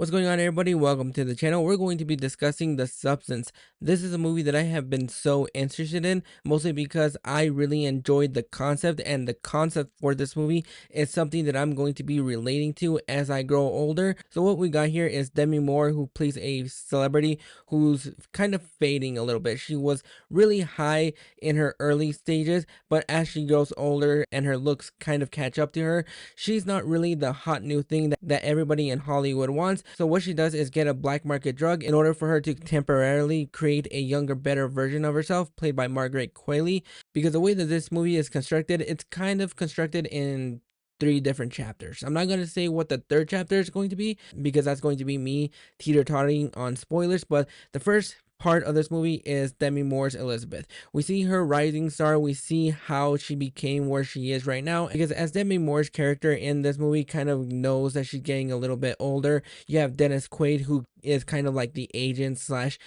What's going on, everybody? Welcome to the channel. We're going to be discussing The Substance. This is a movie that I have been so interested in, mostly because I really enjoyed the concept, and the concept for this movie is something that I'm going to be relating to as I grow older. So what we got here is Demi Moore, who plays a celebrity who's kind of fading a little bit. She was really high in her early stages, but as she grows older and her looks kind of catch up to her, she's not really the hot new thing that everybody in Hollywood wants. So what she does is get a black market drug in order for her to temporarily create a younger, better version of herself, played by Margaret Qualley. Because the way that this movie is constructed, it's kind of constructed in three different chapters. I'm not going to say what the third chapter is going to be because that's going to be me teeter-tottering on spoilers, but the first part of this movie is Demi Moore's Elizabeth. We see her rising star, we see how she became where she is right now, because as Demi Moore's character in this movie kind of knows that she's getting a little bit older, you have Dennis Quaid, who is kind of like the agent slash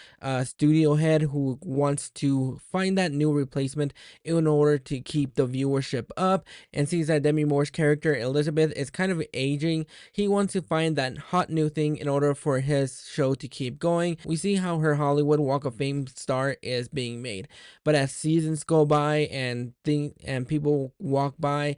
studio head who wants to find that new replacement in order to keep the viewership up, and sees that Demi Moore's character Elizabeth is kind of aging. He wants to find that hot new thing in order for his show to keep going. We see how her Hollywood Walk of Fame star is being made, but as seasons go by and people walk by,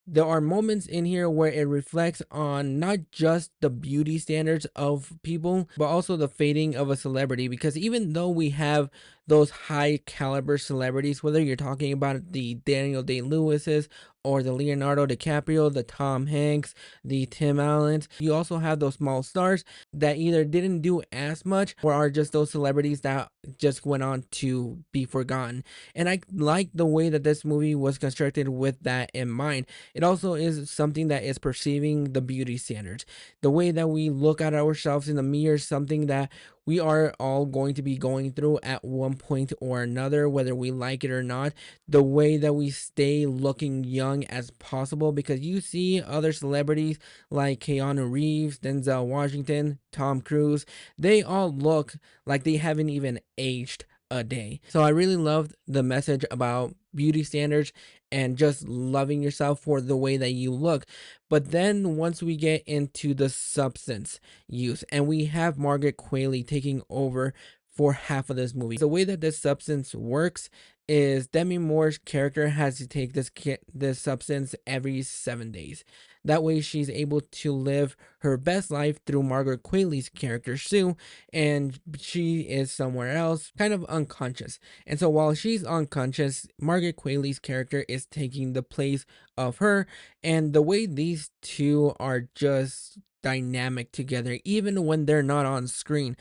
there are moments in here where it reflects on not just the beauty standards of people, but also the fading of a celebrity. Because even though we have those high caliber celebrities, whether you're talking about the Daniel Day-Lewis's or the Leonardo DiCaprio, the Tom Hanks, the Tim Allens, you also have those small stars that either didn't do as much or are just those celebrities that just went on to be forgotten. And I like the way that this movie was constructed with that in mind. It also is something that is perceiving the beauty standards. The way that we look at ourselves in the mirror is something that we are all going to be going through at one point or another, whether we like it or not. The way that we stay looking young as possible, because you see other celebrities like Keanu Reeves, Denzel Washington, Tom Cruise, they all look like they haven't even aged a day. So I really loved the message about beauty standards and just loving yourself for the way that you look. But then once we get into the substance use, and we have Margaret Qualley taking over for half of this movie. The way that this substance works is Demi Moore's character has to take this substance every 7 days. That way she's able to live her best life through Margaret Qualley's character Sue, and she is somewhere else, kind of unconscious. And so while she's unconscious, Margaret Qualley's character is taking the place of her, and the way these two are just dynamic together, even when they're not on screen.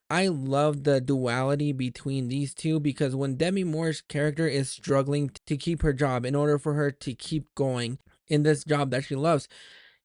I love the duality between these two, because when Demi Moore's character is struggling to keep her job in order for her to keep going in this job that she loves,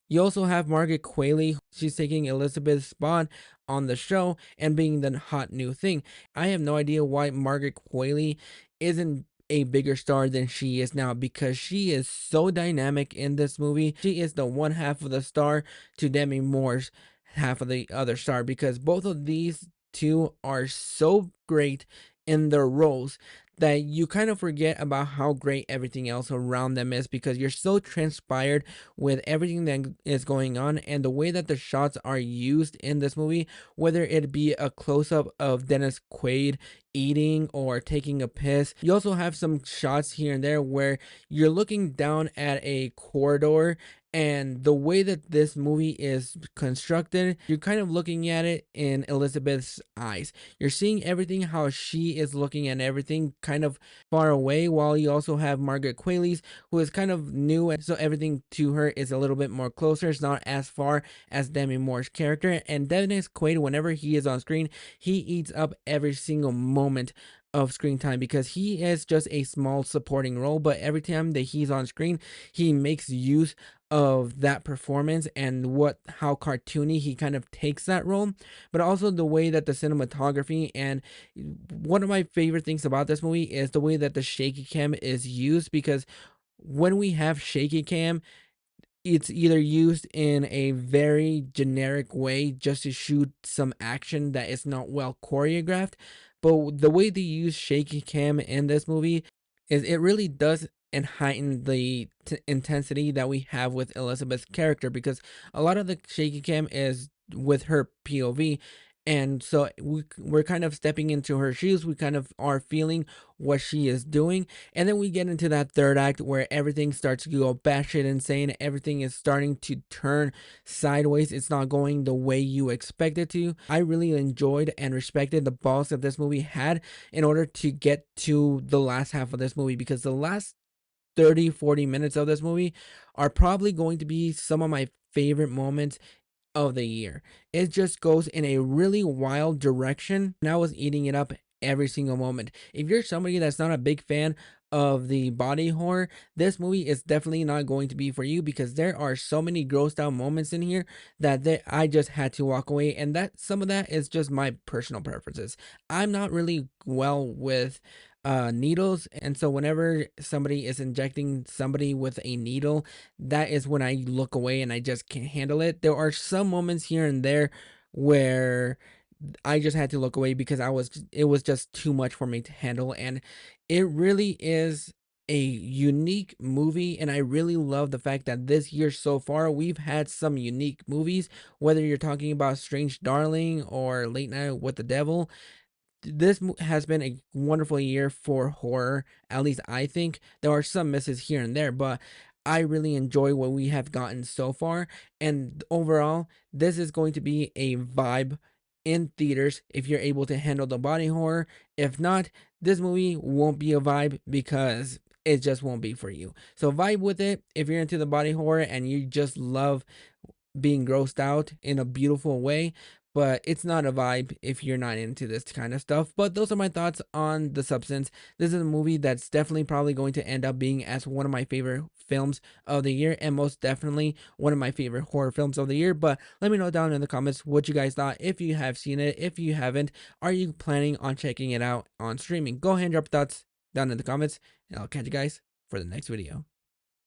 you also have Margaret Qualley. She's taking Elizabeth's spot on the show and being the hot new thing. I have no idea why Margaret Qualley isn't a bigger star than she is now, because she is so dynamic in this movie. She is the one half of the star to Demi Moore's half of the other star, because both of these two are so great in their roles that you kind of forget about how great everything else around them is, because you're so transpired with everything that is going on. And the way that the shots are used in this movie, whether it be a close-up of Dennis Quaid eating or taking a piss, you also have some shots here and there where you're looking down at a corridor, and the way that this movie is constructed, you're kind of looking at it in Elizabeth's eyes. You're seeing everything how she is looking at everything kind of far away, while you also have Margaret Qualley's, who is kind of new, and so everything to her is a little bit more closer. It's not as far as Demi Moore's character. And Dennis Quaid, whenever he is on screen, he eats up every single moment of screen time, because he is just a small supporting role, but every time that he's on screen, he makes use of that performance and how cartoony he kind of takes that role, but also the way that the cinematography. And one of my favorite things about this movie is the way that the shaky cam is used, because when we have shaky cam, it's either used in a very generic way just to shoot some action that is not well choreographed. But the way they use shaky cam in this movie is it really does and heighten the intensity that we have with Elizabeth's character, because a lot of the shaky cam is with her POV. And so we're kind of stepping into her shoes. We kind of are feeling what she is doing. And then we get into that third act where everything starts to go batshit insane. Everything is starting to turn sideways. It's not going the way you expect it to. I really enjoyed and respected the balls that this movie had in order to get to the last half of this movie, because the last 30-40 minutes of this movie are probably going to be some of my favorite moments of the year. It just goes in a really wild direction, and I was eating it up every single moment. If you're somebody that's not a big fan of the body horror, this movie is definitely not going to be for you, because there are so many grossed out moments in here that I just had to walk away, and that some of that is just my personal preferences. I'm not really well with needles, and so whenever somebody is injecting somebody with a needle, that is when I look away and I just can't handle it. There are some moments here and there where I just had to look away because it was just too much for me to handle. And it really is a unique movie, and I really love the fact that this year so far we've had some unique movies, whether you're talking about Strange Darling or Late Night with the Devil. This has been a wonderful year for horror. At least I think there are some misses here and there, but I really enjoy what we have gotten so far. And overall, this is going to be a vibe in theaters if you're able to handle the body horror. If not, this movie won't be a vibe because it just won't be for you. So vibe with it if you're into the body horror and you just love being grossed out in a beautiful way. But it's not a vibe if you're not into this kind of stuff. But those are my thoughts on The Substance. This is a movie that's definitely probably going to end up being as one of my favorite films of the year, and most definitely one of my favorite horror films of the year. But let me know down in the comments what you guys thought. If you have seen it, if you haven't, are you planning on checking it out on streaming? Go ahead and drop thoughts down in the comments, and I'll catch you guys for the next video.